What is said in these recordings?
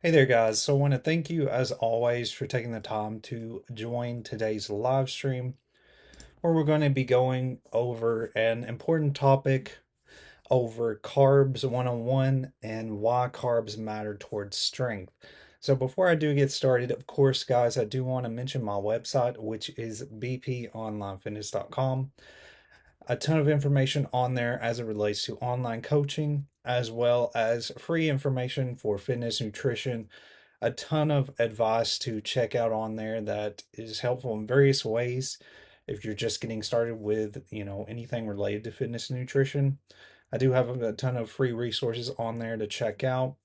Hey there, guys. So I want to thank you, as always, for taking the time to join today's live stream, where we're going to be going over an important topic over carbs 101 and why carbs matter towards strength. So before I do get started, of course, guys, I do want to mention my website, which is bponlinefitness.com. A ton of information on there as it relates to online coaching, as well as free information for fitness, nutrition, a ton of advice to check out on there that is helpful in various ways if you're just getting started with, anything related to fitness and nutrition. I do have a ton of free resources on there to check out.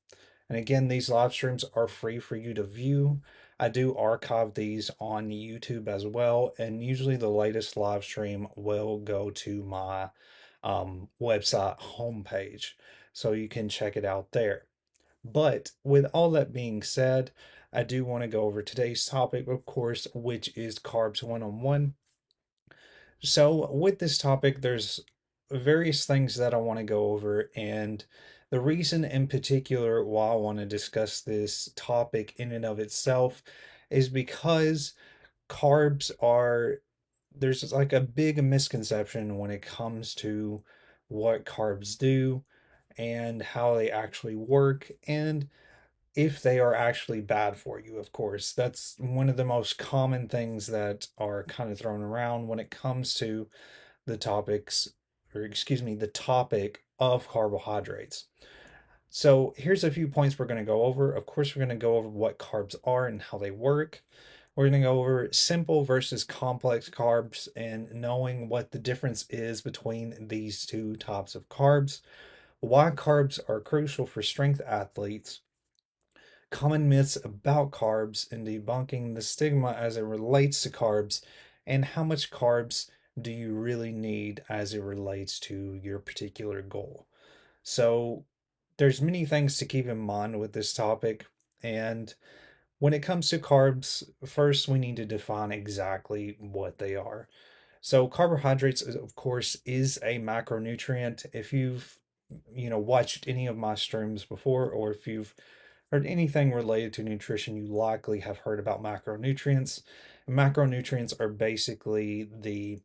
And again, these live streams are free for you to view. I do archive these on YouTube as well, and usually the latest live stream will go to my website homepage, so you can check it out there. But with all that being said, I do want to go over today's topic, of course, which is carbs 101. So, with this topic, there's various things that I want to go over, and the reason in particular why I want to discuss this topic in and of itself is because carbs are, there's like a big misconception when it comes to what carbs do and how they actually work, and if they are actually bad for you, of course. That's one of the most common things that are kind of thrown around when it comes to the topics, or excuse me, the topic of carbohydrates. So here's a few points we're going to go over. Of course, we're going to go over what carbs are and how they work. We're going to go over simple versus complex carbs and knowing what the difference is between these two types of carbs, why carbs are crucial for strength athletes, common myths about carbs, and debunking the stigma as it relates to carbs, and how much carbs do you really need as it relates to your particular goal. So there's many things to keep in mind with this topic, and when it comes to carbs, first we need to define exactly what they are. So carbohydrates, of course, is a macronutrient. If you've watched any of my streams before, or if you've heard anything related to nutrition, you likely have heard about macronutrients. Macronutrients are basically the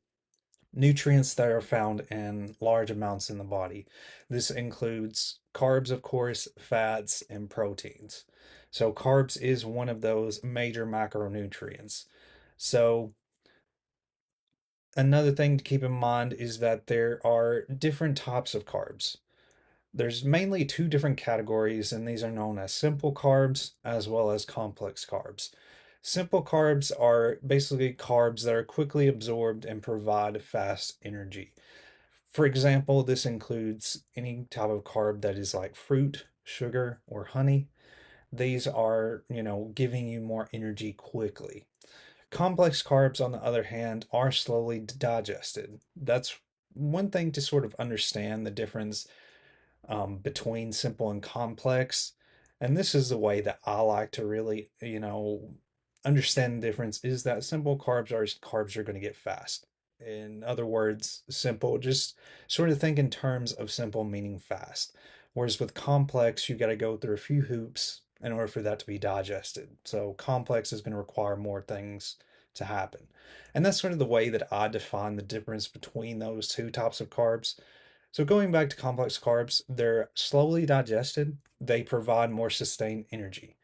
nutrients that are found in large amounts in the body. This includes carbs, of course, fats, and proteins. So carbs is one of those major macronutrients. So another thing to keep in mind is that there are different types of carbs. There's mainly two different categories, and these are known as simple carbs as well as complex carbs. Simple carbs are basically carbs that are quickly absorbed and provide fast energy. For example, this includes any type of carb that is like fruit, sugar, or honey. These are, giving you more energy quickly. Complex carbs, on the other hand, are slowly digested. That's one thing to sort of understand the difference between simple and complex. And this is the way that I like to really, understand the difference is that simple carbs are carbs you're going to get fast. In other words, simple, just sort of think in terms of simple meaning fast. Whereas with complex, you got to go through a few hoops in order for that to be digested. So complex is going to require more things to happen. And that's sort of the way that I define the difference between those two types of carbs. So going back to complex carbs, they're slowly digested. They provide more sustained energy.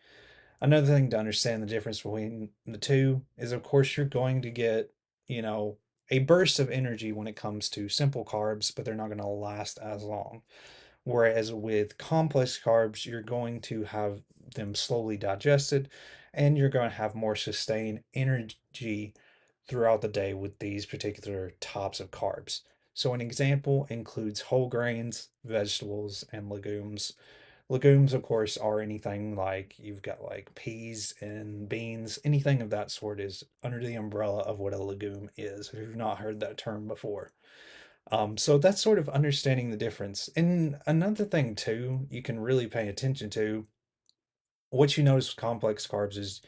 Another thing to understand the difference between the two is, of course, you're going to get, you know, a burst of energy when it comes to simple carbs, but they're not going to last as long. Whereas with complex carbs, you're going to have them slowly digested and you're going to have more sustained energy throughout the day with these particular types of carbs. So, an example includes whole grains, vegetables, and legumes. Legumes, of course, are anything like you've got like peas and beans, anything of that sort is under the umbrella of what a legume is, if you've not heard that term before. So that's sort of understanding the difference. And another thing too, you can really pay attention to, what you notice with complex carbs is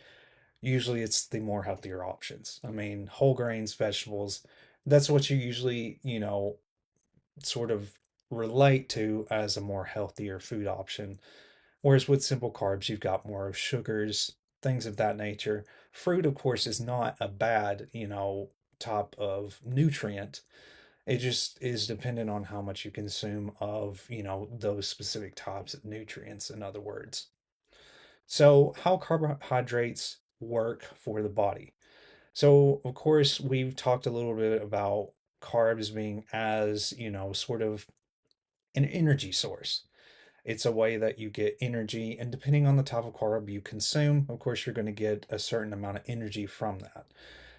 usually it's the more healthier options. I mean, whole grains, vegetables, that's what you usually, sort of relate to as a more healthier food option. Whereas with simple carbs, you've got more of sugars, things of that nature. Fruit, of course, is not a bad, type of nutrient. It just is dependent on how much you consume of, those specific types of nutrients, in other words. So, how carbohydrates work for the body. So, of course, we've talked a little bit about carbs being as, sort of an energy source. It's a way that you get energy, and depending on the type of carb you consume, of course, you're going to get a certain amount of energy from that.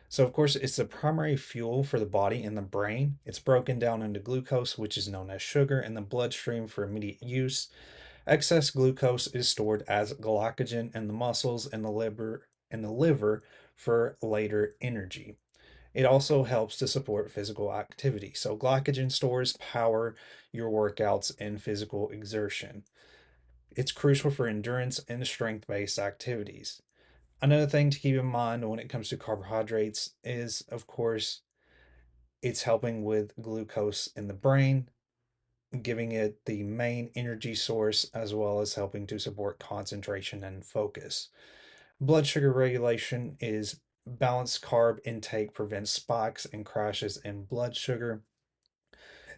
So, of course, it's the primary fuel for the body and the brain. It's broken down into glucose, which is known as sugar, in the bloodstream for immediate use. Excess glucose is stored as glycogen in the muscles and the liver for later energy. It also helps to support physical activity. So glycogen stores power your workouts and physical exertion. It's crucial for endurance and strength-based activities. Another thing to keep in mind when it comes to carbohydrates is, of course, it's helping with glucose in the brain, giving it the main energy source, as well as helping to support concentration and focus. Blood sugar regulation is balanced carb intake prevents spikes and crashes in blood sugar.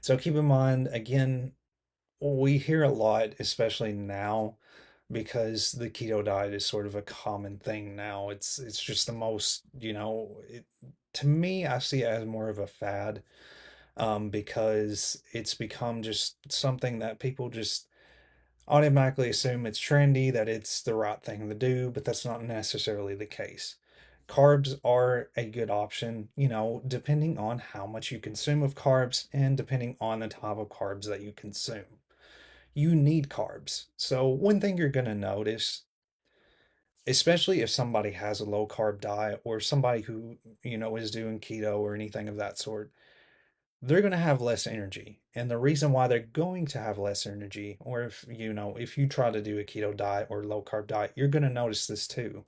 So keep in mind, again, we hear a lot, especially now, because the keto diet is sort of a common thing now. It's just the most, to me, I see it as more of a fad, because it's become just something that people just automatically assume it's trendy, that it's the right thing to do, but that's not necessarily the case. Carbs are a good option, depending on how much you consume of carbs and depending on the type of carbs that you consume. You need carbs. So, one thing you're going to notice, especially if somebody has a low carb diet or somebody who, is doing keto or anything of that sort, they're going to have less energy. And the reason why they're going to have less energy, or if you try to do a keto diet or low carb diet, you're going to notice this too.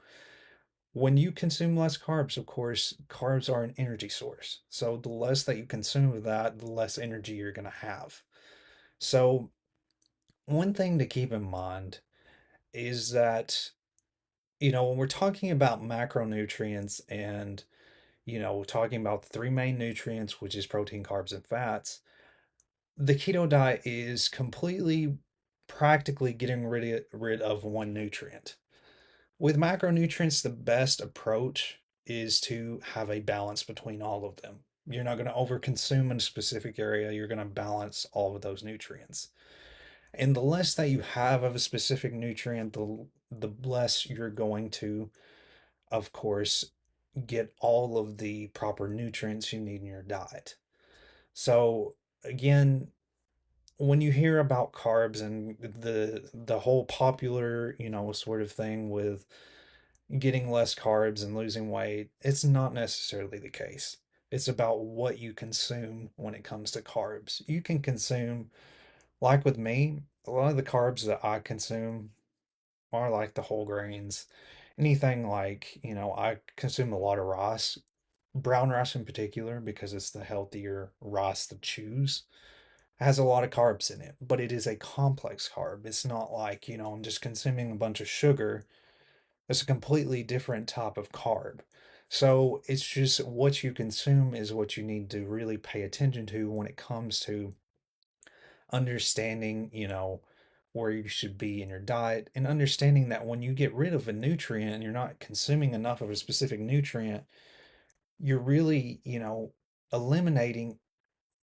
When you consume less carbs, of course, carbs are an energy source. So the less that you consume of that, the less energy you're going to have. So, one thing to keep in mind is that, when we're talking about macronutrients and, talking about the three main nutrients, which is protein, carbs, and fats, the keto diet is completely practically getting rid of one nutrient. With macronutrients, the best approach is to have a balance between all of them. You're not going to overconsume in a specific area, you're going to balance all of those nutrients. And the less that you have of a specific nutrient, the less you're going to, of course, get all of the proper nutrients you need in your diet. So, again, when you hear about carbs and the whole popular, sort of thing with getting less carbs and losing weight, it's not necessarily the case. It's about what you consume when it comes to carbs. You can consume, like with me, a lot of the carbs that I consume are like the whole grains. Anything like, I consume a lot of rice, brown rice in particular, because it's the healthier rice to choose. It has a lot of carbs in it, but it is a complex carb. It's not like, I'm just consuming a bunch of sugar. It's a completely different type of carb. So it's just what you consume is what you need to really pay attention to when it comes to understanding, where you should be in your diet, and understanding that when you get rid of a nutrient and you're not consuming enough of a specific nutrient, you're really, eliminating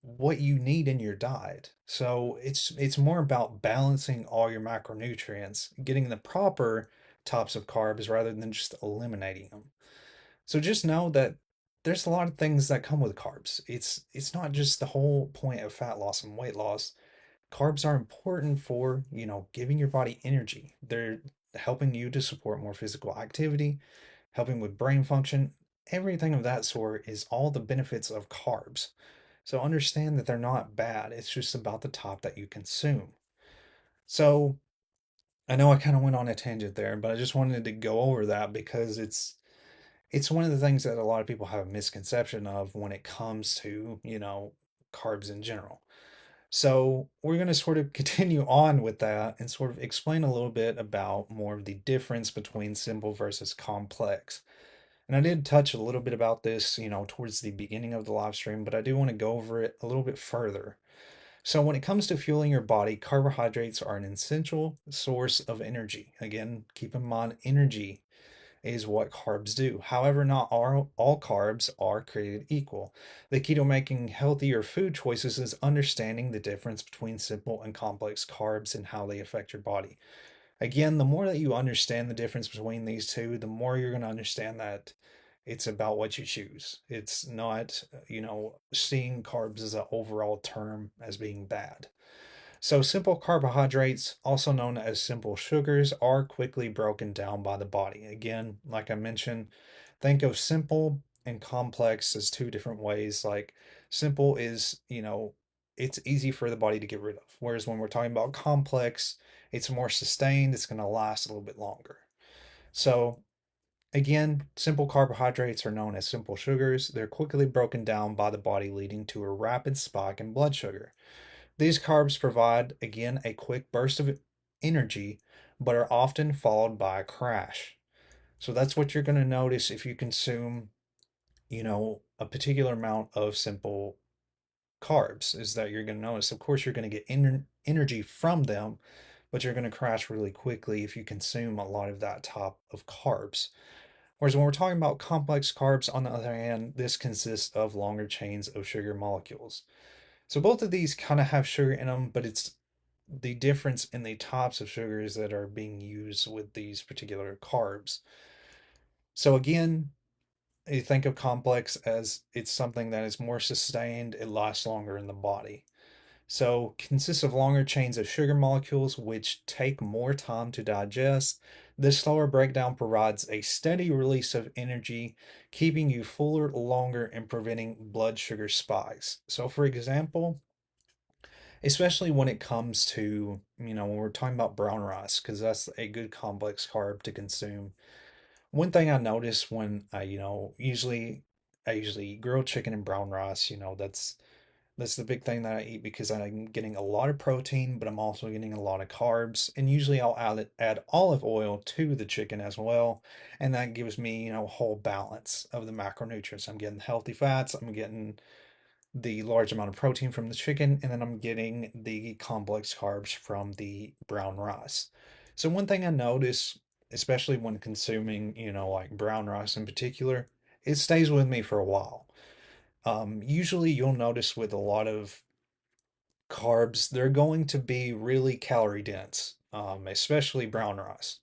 what you need in your diet. So it's more about balancing all your macronutrients, getting the proper types of carbs rather than just eliminating them. So just know that there's a lot of things that come with carbs. It's not just the whole point of fat loss and weight loss. Carbs are important for, giving your body energy. They're helping you to support more physical activity, helping with brain function. Everything of that sort is all the benefits of carbs. So understand that they're not bad. It's just about the type that you consume. So I know I kind of went on a tangent there, but I just wanted to go over that because it's one of the things that a lot of people have a misconception of when it comes to, carbs in general. So we're going to sort of continue on with that and sort of explain a little bit about more of the difference between simple versus complex. And I did touch a little bit about this, towards the beginning of the live stream, but I do want to go over it a little bit further. So when it comes to fueling your body, carbohydrates are an essential source of energy. Again, keep in mind energy is what carbs do. However, not all carbs are created equal. The key to making healthier food choices is understanding the difference between simple and complex carbs and how they affect your body. Again, the more that you understand the difference between these two, the more you're going to understand that it's about what you choose. It's not, seeing carbs as an overall term as being bad. So, simple carbohydrates, also known as simple sugars, are quickly broken down by the body. Again, like I mentioned, think of simple and complex as two different ways. Like, simple is, it's easy for the body to get rid of. Whereas when we're talking about complex, it's more sustained, it's going to last a little bit longer. So, again, simple carbohydrates are known as simple sugars. They're quickly broken down by the body, leading to a rapid spike in blood sugar. These carbs provide, again, a quick burst of energy, but are often followed by a crash. So that's what you're going to notice if you consume, a particular amount of simple carbs, is that you're going to notice, of course, you're going to get energy from them, but you're going to crash really quickly if you consume a lot of that type of carbs. Whereas when we're talking about complex carbs, on the other hand, this consists of longer chains of sugar molecules. So both of these kind of have sugar in them, but it's the difference in the types of sugars that are being used with these particular carbs. So again, you think of complex as it's something that is more sustained, it lasts longer in the body. So consists of longer chains of sugar molecules which take more time to digest. This slower breakdown provides a steady release of energy, keeping you fuller longer and preventing blood sugar spikes. So for example, especially when it comes to, when we're talking about brown rice, because that's a good complex carb to consume. One thing I notice when I usually eat grilled chicken and brown rice. That's the big thing that I eat because I'm getting a lot of protein, but I'm also getting a lot of carbs. And usually I'll add olive oil to the chicken as well, and that gives me, a whole balance of the macronutrients. I'm getting healthy fats, I'm getting the large amount of protein from the chicken, and then I'm getting the complex carbs from the brown rice. So one thing I notice, especially when consuming, like brown rice in particular, it stays with me for a while. Usually you'll notice with a lot of carbs, they're going to be really calorie dense, especially brown rice.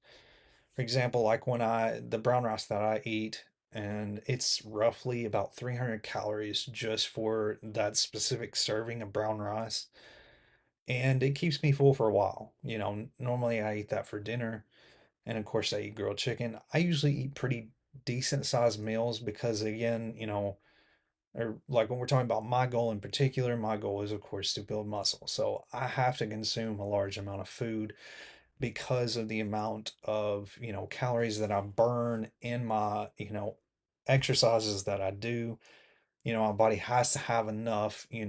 For example, like the brown rice that I eat, and it's roughly about 300 calories just for that specific serving of brown rice. And it keeps me full for a while. Normally I eat that for dinner. And of course, I eat grilled chicken. I usually eat pretty decent sized meals because, again, or like when we're talking about my goal in particular, my goal is, of course, to build muscle. So I have to consume a large amount of food because of the amount of, calories that I burn in my, exercises that I do. My body has to have enough, in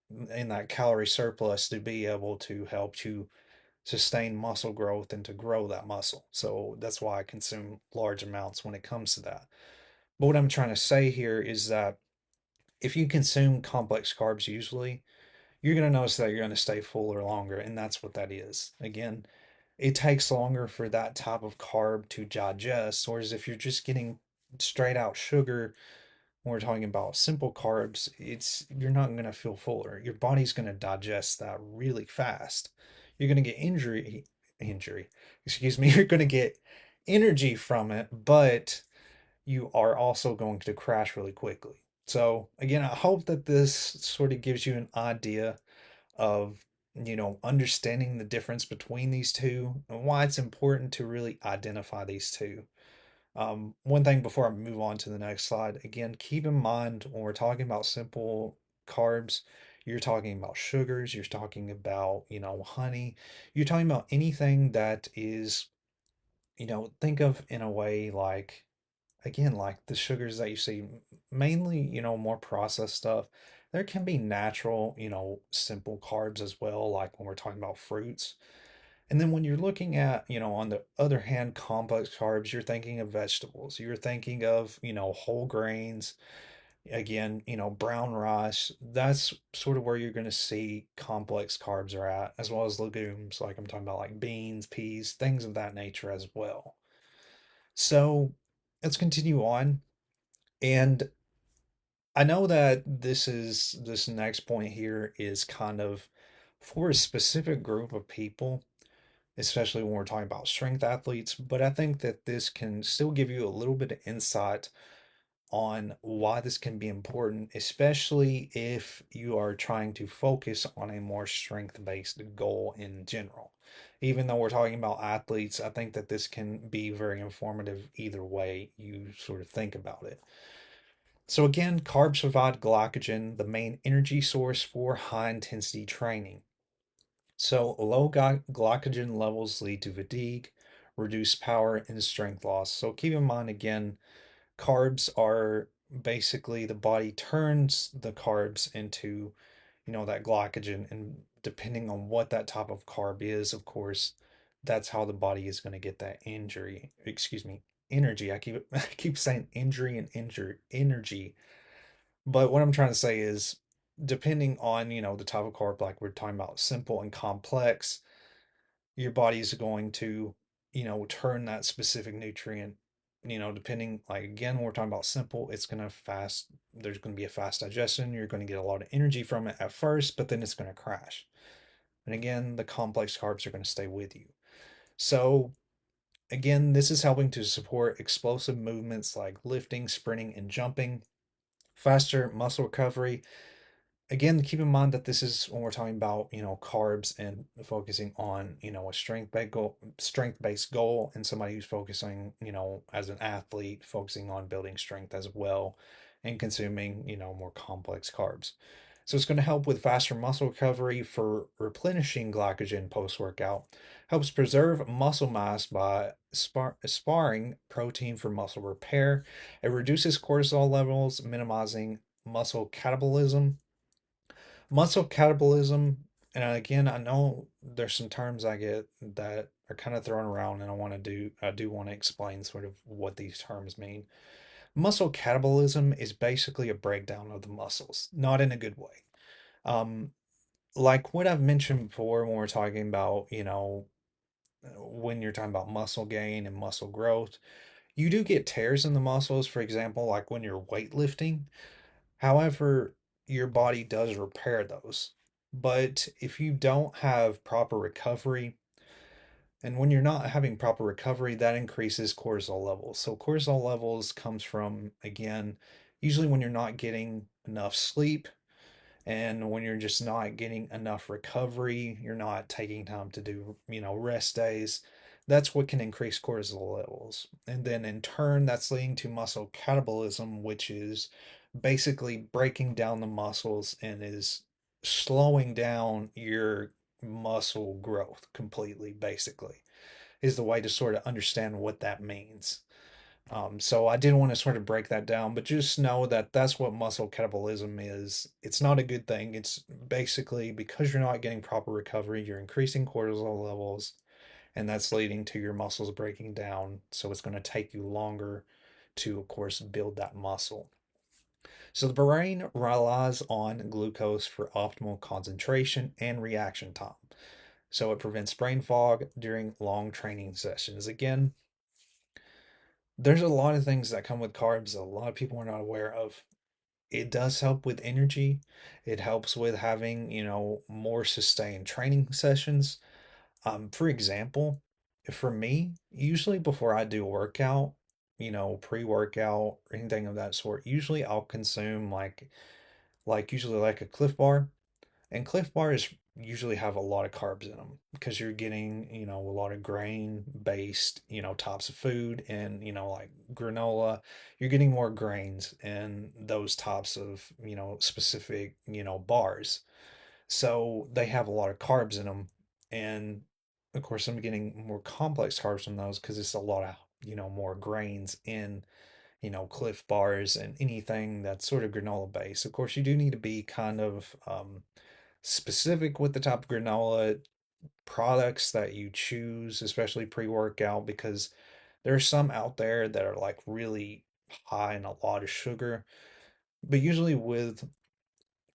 that calorie surplus to be able to help to sustain muscle growth and to grow that muscle. So that's why I consume large amounts when it comes to that. But what I'm trying to say here is that if you consume complex carbs usually, you're going to notice that you're going to stay fuller longer, and that's what that is. Again, it takes longer for that type of carb to digest, whereas if you're just getting straight out sugar, when we're talking about simple carbs, you're not going to feel fuller. Your body's going to digest that really fast. You're going to get excuse me, you're going to get energy from it, but you are also going to crash really quickly. So again, I hope that this sort of gives you an idea of, understanding the difference between these two and why it's important to really identify these two. One thing before I move on to the next slide, again, keep in mind when we're talking about simple carbs, you're talking about sugars, you're talking about, honey, you're talking about anything that is, think of in a way like, again, like the sugars that you see, mainly, more processed stuff. There can be natural, simple carbs as well, like when we're talking about fruits. And then when you're looking at, on the other hand, complex carbs, you're thinking of vegetables. You're thinking of, whole grains. Again, brown rice. That's sort of where you're going to see complex carbs are at, as well as legumes, like I'm talking about like beans, peas, things of that nature as well. So let's continue on. And I know that this next point here is kind of for a specific group of people, especially when we're talking about strength athletes, but I think that this can still give you a little bit of insight on why this can be important, especially if you are trying to focus on a more strength-based goal in general. Even though we're talking about athletes, I think that this can be very informative either way you sort of think about it. So again, carbs provide glycogen, the main energy source for high intensity training. So low glycogen levels lead to fatigue, reduced power, and strength loss. So keep in mind again, carbs are basically the body turns the carbs into, that glycogen, and depending on what that type of carb is, of course, that's how the body is going to get that energy. I keep saying injury and injure energy, but what I'm trying to say is depending on, the type of carb, like we're talking about simple and complex, your body is going to, turn that specific nutrient, depending, like again, when we're talking about simple, it's going to fast, there's going to be a fast digestion. You're going to get a lot of energy from it at first, but then it's going to crash. And again, the complex carbs are going to stay with you. So, again, this is helping to support explosive movements like lifting, sprinting, and jumping, faster muscle recovery. Again, keep in mind that this is when we're talking about, carbs and focusing on, a strength-based goal, and somebody who's focusing, as an athlete, focusing on building strength as well and consuming, more complex carbs. So it's going to help with faster muscle recovery for replenishing glycogen post-workout, helps preserve muscle mass by sparring protein for muscle repair. It reduces cortisol levels, minimizing muscle catabolism. Muscle catabolism, and again, I know there's some terms I get that are kind of thrown around, and I do want to explain sort of what these terms mean. Muscle catabolism is basically a breakdown of the muscles, not in a good way. Um, like what I've mentioned before when we're talking about, when you're talking about muscle gain and muscle growth, you do get tears in the muscles, for example, like when you're weightlifting. However, your body does repair those. But if you don't have proper recovery, and when you're not having proper recovery, that increases cortisol levels. So cortisol levels comes from, again, usually when you're not getting enough sleep, and when you're just not getting enough recovery, you're not taking time to do, rest days. That's what can increase cortisol levels. And then in turn, that's leading to muscle catabolism, which is basically breaking down the muscles and is slowing down your muscle growth completely, basically, is the way to sort of understand what that means. So I did want to sort of break that down, but just know that that's what muscle catabolism is. It's not a good thing. It's basically because you're not getting proper recovery, you're increasing cortisol levels, and that's leading to your muscles breaking down. So it's going to take you longer to, of course, build that muscle. So the brain relies on glucose for optimal concentration and reaction time. So it prevents brain fog during long training sessions. Again, there's a lot of things that come with carbs that a lot of people are not aware of. It does help with energy. It helps with having, more sustained training sessions. For example, for me, usually before I do a workout, pre-workout or anything of that sort, usually I'll consume like usually like a Cliff Bar. And Cliff Bars usually have a lot of carbs in them because you're getting, a lot of grain based, types of food, and, like granola. You're getting more grains in those types of, specific, bars. So they have a lot of carbs in them. And of course, I'm getting more complex carbs from those because it's a lot of, more grains in, Cliff Bars and anything that's sort of granola based. Of course, you do need to be kind of specific with the type of granola products that you choose, especially pre-workout, because there are some out there that are like really high in a lot of sugar. But usually with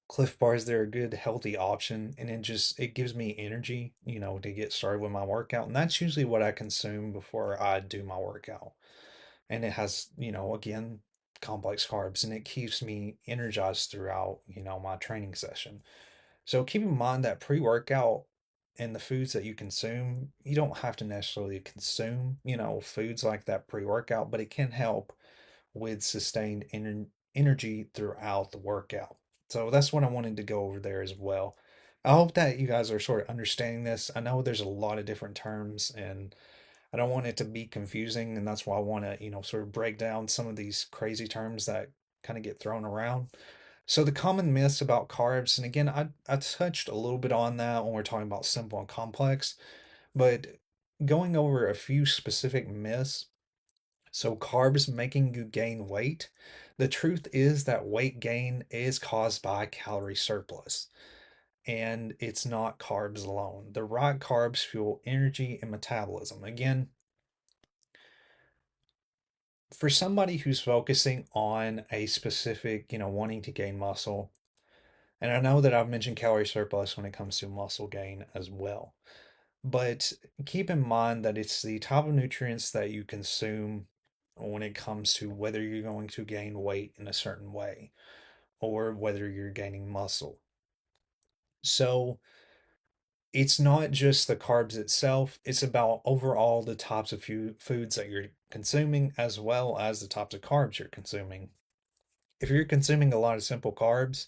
Cliff Bars, they're a good healthy option, and it gives me energy, to get started with my workout. And that's usually what I consume before I do my workout. And it has, again, complex carbs, and it keeps me energized throughout, my training session. So keep in mind that pre-workout and the foods that you consume, you don't have to necessarily consume, foods like that pre-workout, but it can help with sustained energy throughout the workout. So that's what I wanted to go over there as well. I hope that you guys are sort of understanding this. I know there's a lot of different terms and I don't want it to be confusing, and that's why I want to, sort of break down some of these crazy terms that kind of get thrown around. So the common myths about carbs, and again, I touched a little bit on that when we're talking about simple and complex, but going over a few specific myths. So carbs making you gain weight. The truth is that weight gain is caused by calorie surplus, and it's not carbs alone. The right carbs fuel energy and metabolism. Again, for somebody who's focusing on a specific, wanting to gain muscle, and I know that I've mentioned calorie surplus when it comes to muscle gain as well. But keep in mind that it's the type of nutrients that you consume when it comes to whether you're going to gain weight in a certain way or whether you're gaining muscle. So it's not just the carbs itself, it's about overall the types of foods that you're consuming as well as the types of carbs you're consuming. If you're consuming a lot of simple carbs,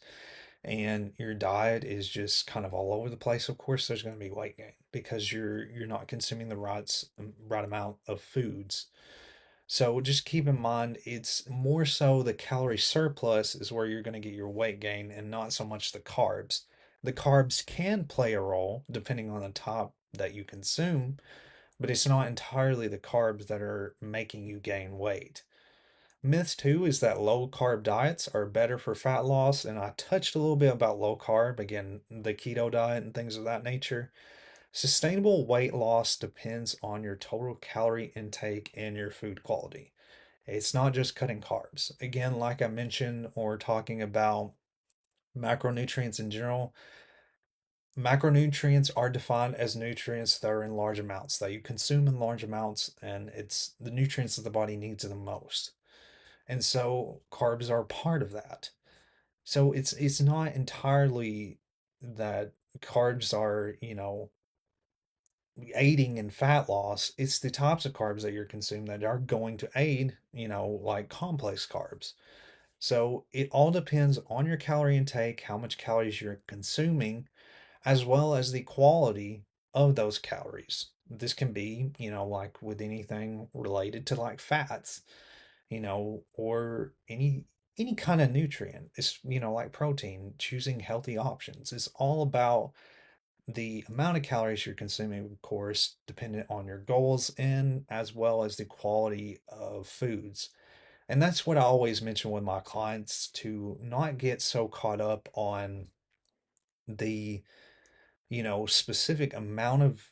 and your diet is just kind of all over the place, of course there's going to be weight gain because you're not consuming the right amount of foods. So just keep in mind it's more so the calorie surplus is where you're going to get your weight gain and not so much the carbs. The carbs can play a role depending on the type that you consume, but it's not entirely the carbs that are making you gain weight. Myth two is that low carb diets are better for fat loss, and I touched a little bit about low carb, again, the keto diet and things of that nature. Sustainable weight loss depends on your total calorie intake and your food quality. It's not just cutting carbs. Again, like I mentioned, or talking about macronutrients in general, macronutrients are defined as nutrients that are in large amounts, that you consume in large amounts, and it's the nutrients that the body needs the most. And so carbs are part of that. So it's not entirely that carbs are, aiding in fat loss. It's the types of carbs that you're consuming that are going to aid, like complex carbs. So it all depends on your calorie intake, how much calories you're consuming, as well as the quality of those calories. This can be, like with anything related to like fats, or any kind of nutrient. It's, like protein, choosing healthy options. It's all about the amount of calories you're consuming, of course, dependent on your goals and as well as the quality of foods. And that's what I always mention with my clients to not get so caught up on the, specific amount of,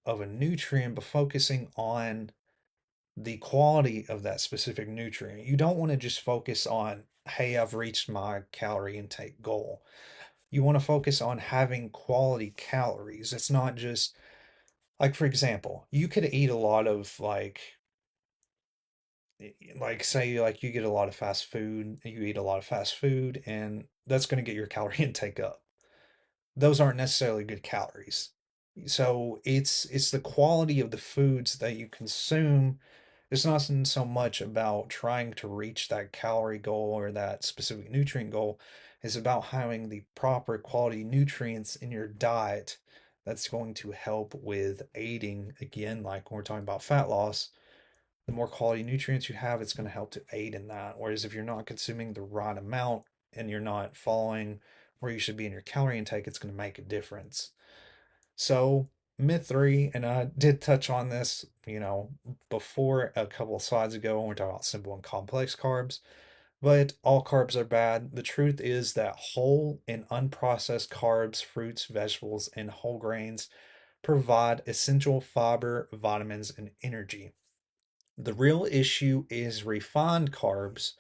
of a nutrient, but focusing on the quality of that specific nutrient. You don't want to just focus on, hey, I've reached my calorie intake goal. You want to focus on having quality calories. It's not just like, for example, you could eat a lot of like say like you get a lot of fast food, you eat a lot of fast food, and that's going to get your calorie intake up. Those aren't necessarily good calories. So it's the quality of the foods that you consume. It's not so much about trying to reach that calorie goal or that specific nutrient goal. It's about having the proper quality nutrients in your diet that's going to help with aiding, again, like when we're talking about fat loss, the more quality nutrients you have, it's going to help to aid in that. Whereas if you're not consuming the right amount and you're not following where you should be in your calorie intake, it's going to make a difference. So, myth three, and I did touch on this, before a couple of slides ago when we're talking about simple and complex carbs, but all carbs are bad. The truth is that whole and unprocessed carbs, fruits, vegetables, and whole grains provide essential fiber, vitamins, and energy. The real issue is refined carbs.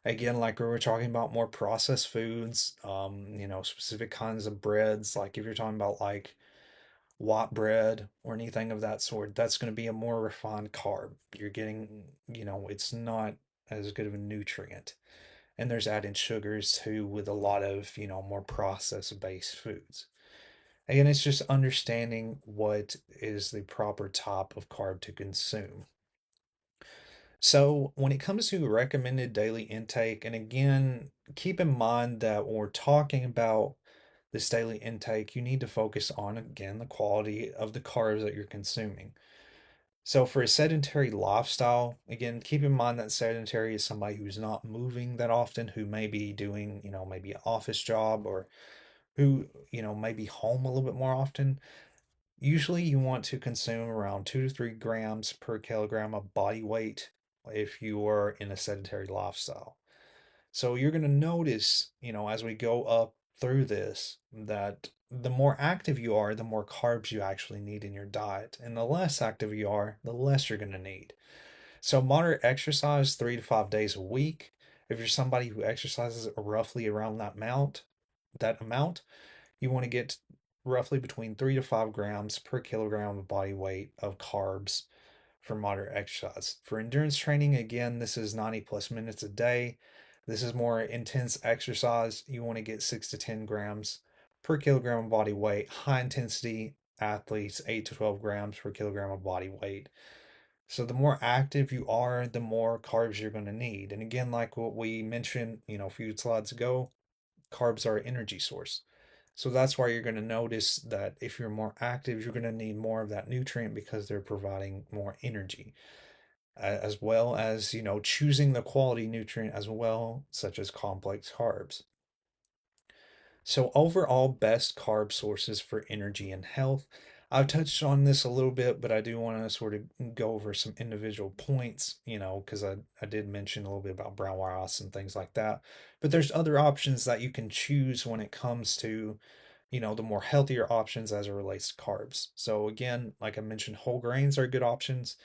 Again, like we were talking about more processed foods, specific kinds of breads. Like if you're talking about like white bread or anything of that sort, that's going to be a more refined carb. You're getting, it's not as good of a nutrient. And there's added sugars too with a lot of, more processed based foods. Again, it's just understanding what is the proper type of carb to consume. So, when it comes to recommended daily intake, and again, keep in mind that when we're talking about this daily intake, you need to focus on, again, the quality of the carbs that you're consuming. So, for a sedentary lifestyle, again, keep in mind that sedentary is somebody who's not moving that often, who may be doing, maybe an office job or who, may be home a little bit more often. Usually, you want to consume around 2 to 3 grams per kilogram of body weight if you are in a sedentary lifestyle. So, you're going to notice, as we go up through this, that the more active you are, the more carbs you actually need in your diet. And the less active you are, the less you're going to need. So, moderate exercise 3 to 5 days a week. If you're somebody who exercises roughly around that amount, you want to get roughly between 3 to 5 grams per kilogram of body weight of carbs for moderate exercise. For endurance training, again, this is 90 plus minutes a day. This is more intense exercise. You want to get 6 to 10 grams per kilogram of body weight. High intensity athletes, 8 to 12 grams per kilogram of body weight. So the more active you are, the more carbs you're going to need. And again, like what we mentioned, a few slides ago, carbs are an energy source. So that's why you're going to notice that if you're more active, you're going to need more of that nutrient because they're providing more energy, as well as, choosing the quality nutrient as well, such as complex carbs. So, overall, best carb sources for energy and health. I've touched on this a little bit, but I do want to sort of go over some individual points, because I did mention a little bit about brown rice and things like that. But there's other options that you can choose when it comes to, the more healthier options as it relates to carbs. So, again, like I mentioned, whole grains are good options.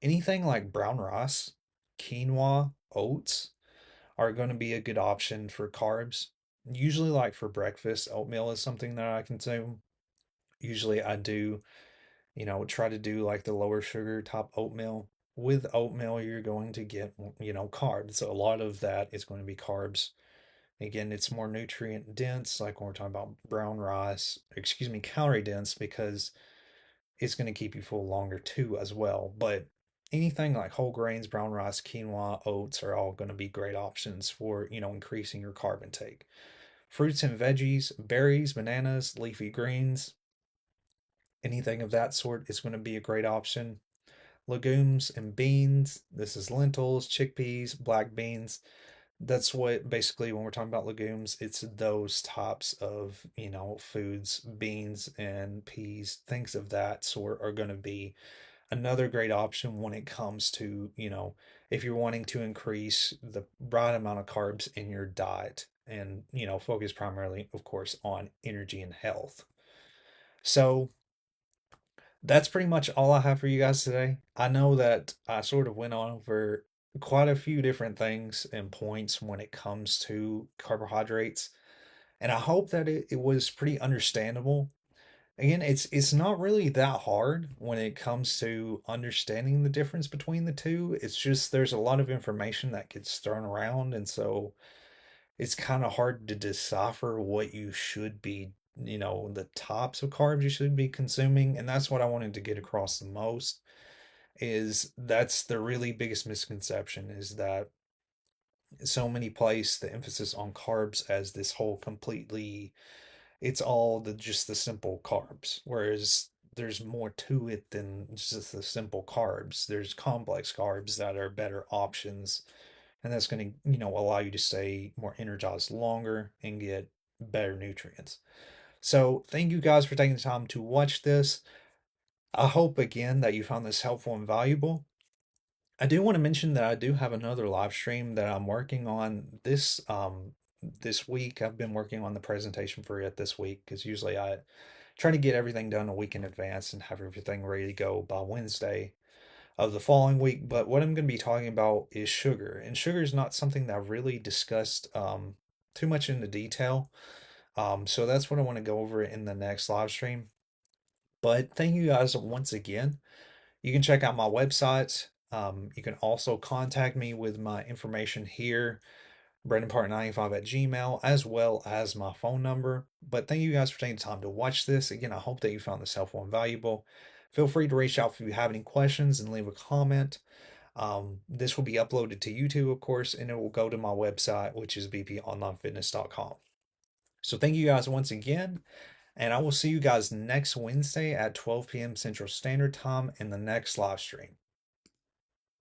Anything like brown rice, quinoa, oats, are going to be a good option for carbs. Usually, like for breakfast, oatmeal is something that I consume. Usually, I do, try to do like the lower sugar type oatmeal. With oatmeal, you're going to get, carbs. So a lot of that is going to be carbs. Again, it's more nutrient dense, like when we're talking about brown rice, excuse me, calorie dense, because it's going to keep you full longer too, as well. But anything like whole grains, brown rice, quinoa, oats are all going to be great options for, increasing your carb intake. Fruits and veggies, berries, bananas, leafy greens, anything of that sort is going to be a great option. Legumes and beans, this is lentils, chickpeas, black beans. That's what basically when we're talking about legumes, it's those types of, foods, beans and peas, things of that sort are going to be another great option when it comes to, if you're wanting to increase the right amount of carbs in your diet and, focus primarily, of course, on energy and health. So that's pretty much all I have for you guys today. I know that I sort of went on over quite a few different things and points when it comes to carbohydrates, and I hope that it was pretty understandable. Again, it's not really that hard when it comes to understanding the difference between the two. It's just there's a lot of information that gets thrown around, and so it's kind of hard to decipher what you should be, the types of carbs you should be consuming. And that's what I wanted to get across the most, is that's the really biggest misconception, is that so many place the emphasis on carbs as this whole completely, it's all just the simple carbs, whereas there's more to it than just the simple carbs. There's complex carbs that are better options, and that's going to, allow you to stay more energized longer and get better nutrients. So thank you guys for taking the time to watch this. I hope again that you found this helpful and valuable. I do want to mention that I do have another live stream that I'm working on this week. I've been working on the presentation for it this week because usually I try to get everything done a week in advance and have everything ready to go by Wednesday of the following week. But what I'm going to be talking about is sugar, and sugar is not something that I've really discussed too much into detail. So that's what I want to go over in the next live stream. But thank you guys once again. You can check out my website. You can also contact me with my information here, BrandonPart95 at Gmail, as well as my phone number. But thank you guys for taking the time to watch this. Again, I hope that you found this helpful and valuable. Feel free to reach out if you have any questions and leave a comment. This will be uploaded to YouTube, of course, and it will go to my website, which is bponlinefitness.com. So thank you guys once again, and I will see you guys next Wednesday at 12 p.m. Central Standard Time in the next live stream.